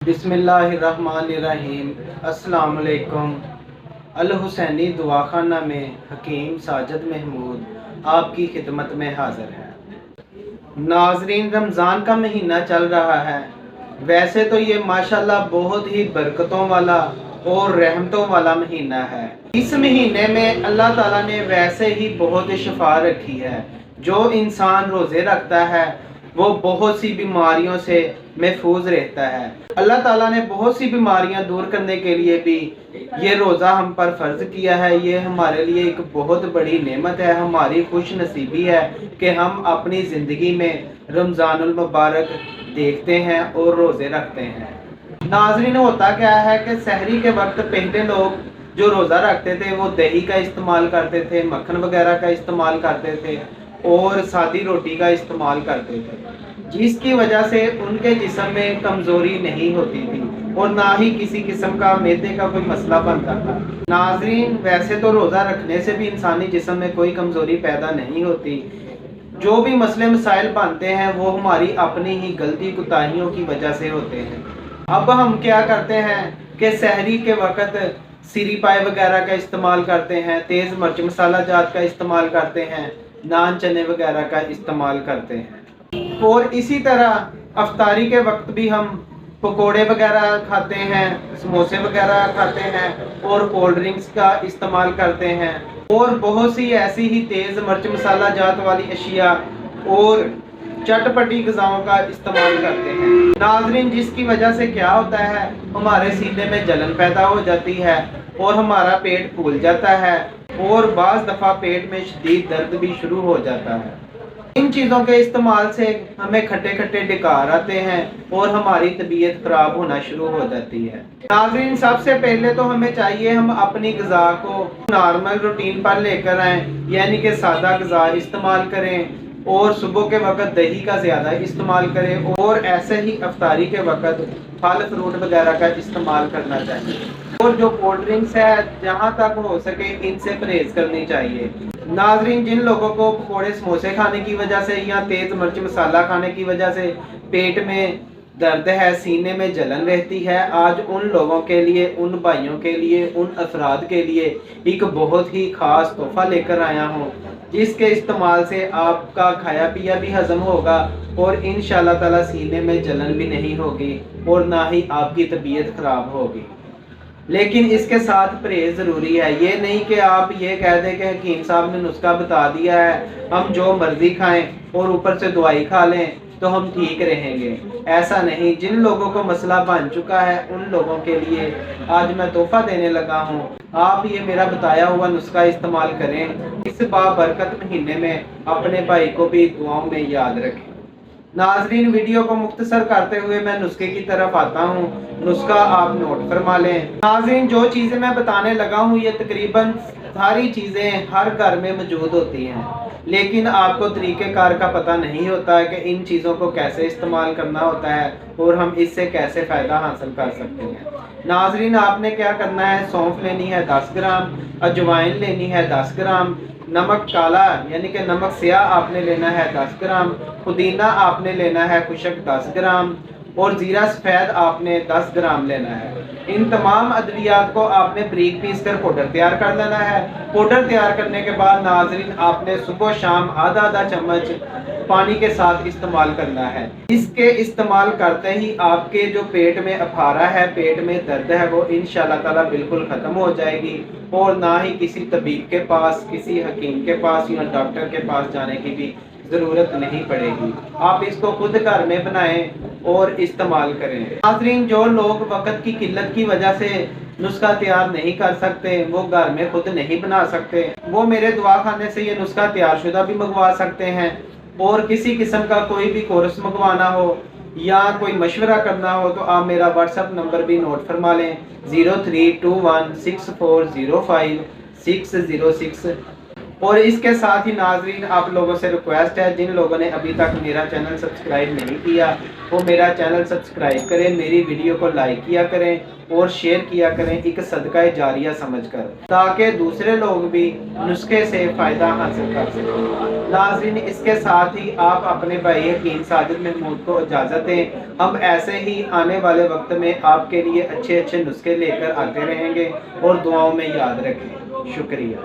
بسم اللہ الرحمن الرحیم۔ السلام علیکم۔ الحسینی دعاخانہ میں حکیم ساجد محمود آپ کی خدمت میں حاضر ہے۔ ناظرین، رمضان کا مہینہ چل رہا ہے۔ ویسے تو یہ ماشاءاللہ بہت ہی برکتوں والا اور رحمتوں والا مہینہ ہے۔ اس مہینے میں اللہ تعالیٰ نے ویسے ہی بہت شفا رکھی ہے۔ جو انسان روزے رکھتا ہے وہ بہت سی بیماریوں سے محفوظ رہتا ہے۔ اللہ تعالیٰ نے بہت سی بیماریاں دور کرنے کے لیے بھی یہ روزہ ہم پر فرض کیا ہے۔ یہ ہمارے لیے ایک بہت بڑی نعمت ہے، ہماری خوش نصیبی ہے کہ ہم اپنی زندگی میں رمضان المبارک دیکھتے ہیں اور روزے رکھتے ہیں۔ ناظرین، ہوتا کیا ہے کہ سحری کے وقت پہلے لوگ جو روزہ رکھتے تھے وہ دہی کا استعمال کرتے تھے، مکھن وغیرہ کا استعمال کرتے تھے اور سادی روٹی کا استعمال کرتے تھے، جس کی وجہ سے ان کے جسم میں کمزوری نہیں ہوتی تھی اور نہ ہی کسی قسم کا معدے کا کوئی مسئلہ بنتا تھا۔ ناظرین، ویسے تو روزہ رکھنے سے بھی انسانی جسم میں کوئی کمزوری پیدا نہیں ہوتی۔ جو بھی مسئلے مسائل بنتے ہیں وہ ہماری اپنی ہی غلطی کوتاہیوں کی وجہ سے ہوتے ہیں۔ اب ہم کیا کرتے ہیں کہ سحری کے وقت سری پائے وغیرہ کا استعمال کرتے ہیں، تیز مرچ مسالہ جات کا استعمال کرتے ہیں، نان چنے وغیرہ کا استعمال کرتے ہیں، اور اسی طرح افطاری کے وقت بھی ہم پکوڑے وغیرہ کھاتے ہیں، سموسے وغیرہ کھاتے ہیں اور کولڈ ڈرنکس کا استعمال کرتے ہیں اور بہت سی ایسی ہی تیز مرچ مسالہ جات والی اشیاء اور چٹپٹی غذاؤں کا استعمال کرتے ہیں۔ ناظرین، جس کی وجہ سے کیا ہوتا ہے، ہمارے سینے میں جلن پیدا ہو جاتی ہے اور ہمارا پیٹ پھول جاتا ہے اور بعض دفعہ پیٹ میں شدید درد بھی شروع ہو جاتا ہے۔ ان چیزوں کے استعمال سے ہمیں کھٹے کھٹے ڈکار آتے ہیں اور ہماری طبیعت خراب ہونا شروع ہو جاتی ہے۔ ناظرین، سب سے پہلے تو ہمیں چاہیے ہم اپنی غذا کو نارمل روٹین پر لے کر آئیں، یعنی کہ سادہ غذا استعمال کریں اور صبح کے وقت دہی کا زیادہ استعمال کریں اور ایسے ہی افطاری کے وقت پھل فروٹ وغیرہ کا استعمال کرنا چاہیے، اور جو کولڈ ڈرنکس ہے جہاں تک ہو سکے ان سے پرہیز کرنی چاہیے۔ ناظرین، جن لوگوں کو پکوڑے سموسے کھانے کی وجہ سے یا تیز مرچ مسالہ کھانے کی وجہ سے پیٹ میں درد ہے، سینے میں جلن رہتی ہے، آج ان لوگوں کے لیے، ان بھائیوں کے لیے، ان افراد کے لیے ایک بہت ہی خاص تحفہ لے کر آیا ہوں، جس کے استعمال سے آپ کا کھایا پیا بھی ہضم ہوگا اور انشاءاللہ تعالی سینے میں جلن بھی نہیں ہوگی اور نہ ہی آپ کی طبیعت خراب ہوگی۔ لیکن اس کے ساتھ پرہیز ضروری ہے۔ یہ نہیں کہ آپ یہ کہہ دیں کہ حکیم صاحب نے نسخہ بتا دیا ہے، ہم جو مرضی کھائیں اور اوپر سے دوائی کھا لیں تو ہم ٹھیک رہیں گے۔ ایسا نہیں۔ جن لوگوں کو مسئلہ بن چکا ہے ان لوگوں کے لیے آج میں تحفہ دینے لگا ہوں۔ آپ یہ میرا بتایا ہوا نسخہ استعمال کریں، اس بابرکت مہینے میں اپنے بھائی کو بھی دعاؤں میں یاد رکھیں۔ ناظرین، ویڈیو کو مختصر کرتے ہوئے میں نسخے کی طرف آتا ہوں۔ نسخہ آپ نوٹ فرما لیں۔ ناظرین، جو چیزیں میں بتانے لگا ہوں یہ تقریباً ساری چیزیں ہر گھر میں موجود ہوتی ہیں، لیکن آپ کو طریقہ کار کا پتہ نہیں ہوتا ہے کہ ان چیزوں کو کیسے استعمال کرنا ہوتا ہے اور ہم اس سے کیسے فائدہ حاصل کر سکتے ہیں۔ ناظرین، آپ نے کیا کرنا ہے، سونف لینی ہے 10 گرام، اجوائن لینی ہے 10 گرام، نمک کالا یعنی کہ نمک سیاہ آپ نے لینا ہے 10 گرام، پودینہ آپ نے لینا ہے خشک 10 گرام اور زیرہ سفید آپ نے 10 گرام لینا ہے۔ ان تمام ادویات کو آپ نے بریک پیس کر پاؤڈر تیار کر لینا ہے۔ پاؤڈر تیار کرنے کے بعد ناظرین آپ نے صبح شام آدھا آدھا چمچ پانی کے ساتھ استعمال کرنا ہے۔ اس کے استعمال کرتے ہی آپ کے جو پیٹ میں افارہ ہے، پیٹ میں درد ہے، وہ انشاءاللہ تعالی بالکل ختم ہو جائے گی اور نہ ہی کسی طبیب کے پاس، کسی حکیم کے پاس یا ڈاکٹر کے پاس جانے کی بھی ضرورت نہیں پڑے گی۔ آپ اس کو خود گھر میں بنائیں اور استعمال کریں۔ ناظرین، جو لوگ وقت کی قلت کی وجہ سے نسخہ تیار نہیں کر سکتے، وہ گھر میں خود نہیں بنا سکتے، وہ میرے دعاخانے سے یہ نسخہ تیار شدہ بھی منگوا سکتے ہیں، اور کسی قسم کا کوئی بھی کورس منگوانا ہو یا کوئی مشورہ کرنا ہو تو آپ میرا واٹس ایپ نمبر بھی نوٹ فرما لیں، 032164050606۔ اور اس کے ساتھ ہی ناظرین آپ لوگوں سے ریکویسٹ ہے، جن لوگوں نے ابھی تک میرا چینل سبسکرائب نہیں کیا وہ میرا چینل سبسکرائب کریں، میری ویڈیو کو لائک کیا کریں اور شیئر کیا کریں ایک صدقہ جاریہ سمجھ کر، تاکہ دوسرے لوگ بھی نسخے سے فائدہ حاصل کر سکیں۔ ناظرین، اس کے ساتھ ہی آپ اپنے بھائی حکیم ساجد محمود کو اجازت دیں۔ ہم ایسے ہی آنے والے وقت میں آپ کے لیے اچھے نسخے لے کر آتے رہیں گے، اور دعاؤں میں یاد رکھیں۔ شکریہ۔